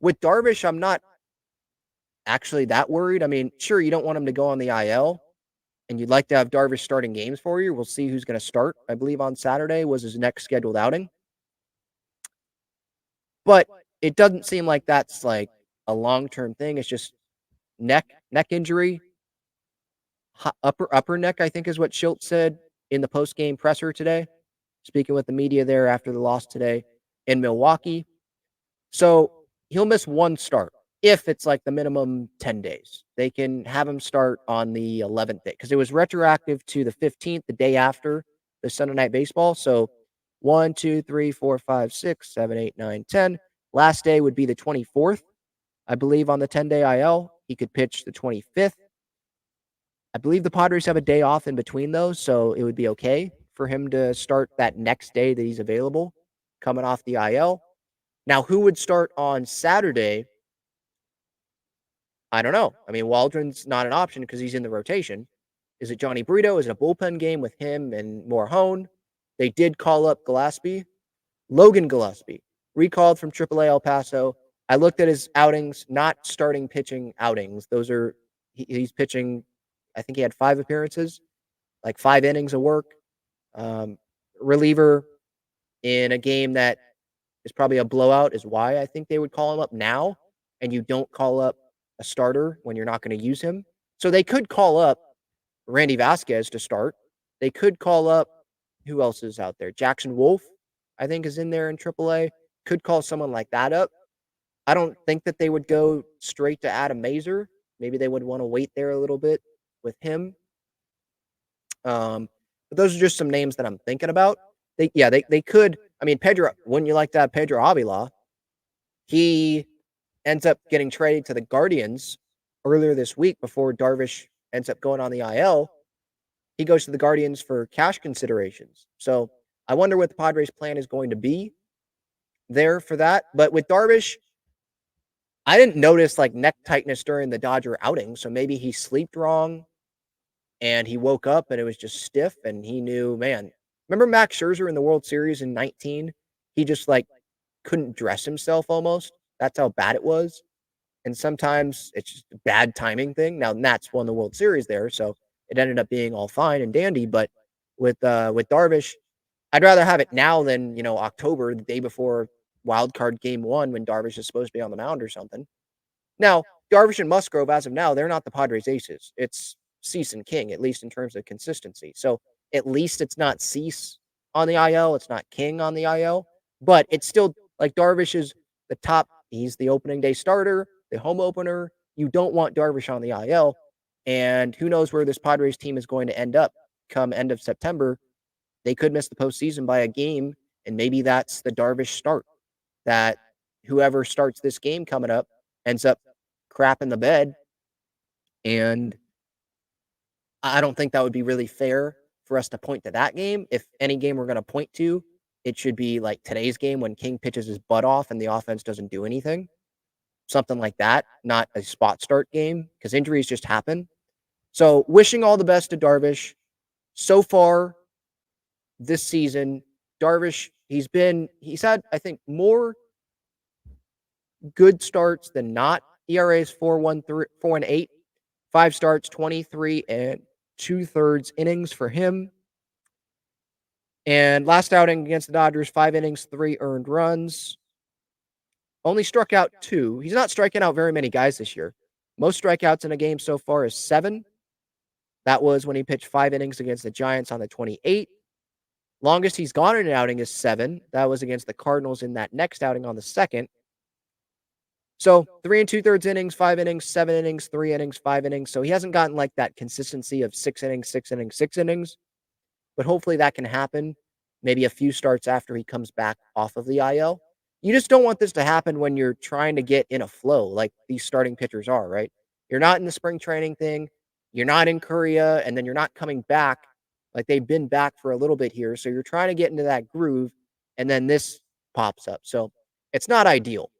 With Darvish, I'm not actually that worried. I mean, sure, you don't want him to go on the IL, and you'd like to have Darvish starting games for you. We'll see who's going to start. I believe on Saturday was his next scheduled outing. But it doesn't seem like that's like a long-term thing. It's just neck injury, upper neck, I think is what Schultz said in the post-game presser today, speaking with the media there after the loss today in Milwaukee. So he'll miss one start if it's like the minimum 10 days. They can have him start on the 11th day because it was retroactive to the 15th, the day after the Sunday Night Baseball. So 1, 2, 3, 4, 5, 6, 7, 8, 9, 10. Last day would be the 24th, I believe, on the 10-day IL. He could pitch the 25th. I believe the Padres have a day off in between those, so it would be okay for him to start that next day that he's available coming off the IL. Now, who would start on Saturday? I don't know. I mean, Waldron's not an option because he's in the rotation. Is it Johnny Brito? Is it a bullpen game with him and Morhone? They did call up Logan Gillespie, recalled from AAA El Paso. I looked at his outings, not starting pitching outings. He's pitching, I think he had 5 appearances, like 5 innings of work. Reliever in a game that is probably a blowout is why I think they would call him up now, and you don't call up a starter when you're not going to use him. So they could call up Randy Vasquez to start. They could call up, who else is out there? Jackson Wolf, I think, is in there in AAA. Could call someone like that up. I don't think that they would go straight to Adam Mazur. Maybe they would want to wait there a little bit with him. But those are just some names that I'm thinking about. They could. I mean, Pedro, wouldn't you like to have Pedro Avila? He ends up getting traded to the Guardians earlier this week before Darvish ends up going on the IL. He goes to the Guardians for cash considerations. So I wonder what the Padres' plan is going to be there for that. But with Darvish, I didn't notice like neck tightness during the Dodger outing. So maybe he slept wrong and he woke up and it was just stiff and he knew, man. Remember Max Scherzer in the World Series in 19? He just like couldn't dress himself almost. That's how bad it was. And sometimes it's just a bad timing thing. Now Nats won the World Series there, so it ended up being all fine and dandy. But with Darvish, I'd rather have it now than October, the day before wild card game 1, when Darvish is supposed to be on the mound or something. Now Darvish and Musgrove, as of now, they're not the Padres' aces. It's Cease and King, at least in terms of consistency. So at least it's not Cease on the IL, it's not King on the IL, but it's still like Darvish is the top. He's the opening day starter, the home opener. You don't want Darvish on the IL. And who knows where this Padres team is going to end up come end of September. They could miss the postseason by a game, and maybe that's the Darvish start. That whoever starts this game coming up ends up crapping the bed. And I don't think that would be really fair for us to point to that game. If any game we're going to point to, it should be like today's game when King pitches his butt off and the offense doesn't do anything. Something like that, not a spot start game, because injuries just happen. So wishing all the best to Darvish. So far this season, Darvish, he's had, I think, more good starts than not. ERA is 4.18, 5 starts, 23 and 2/3 innings for him. And last outing against the Dodgers, 5 innings, 3 earned runs. Only struck out 2. He's not striking out very many guys this year. Most strikeouts in a game so far is 7. That was when he pitched 5 innings against the Giants on the 28th. Longest he's gone in an outing is 7. That was against the Cardinals in that next outing on the 2nd. So 3 2/3 innings, 5 innings, 7 innings, 3 innings, 5 innings. So he hasn't gotten like that consistency of 6 innings, 6 innings, 6 innings. But hopefully that can happen maybe a few starts after he comes back off of the IL. You just don't want this to happen when you're trying to get in a flow like these starting pitchers are, right? You're not in the spring training thing. You're not in Korea, and then you're not coming back like they've been back for a little bit here. So you're trying to get into that groove, and then this pops up. So it's not ideal.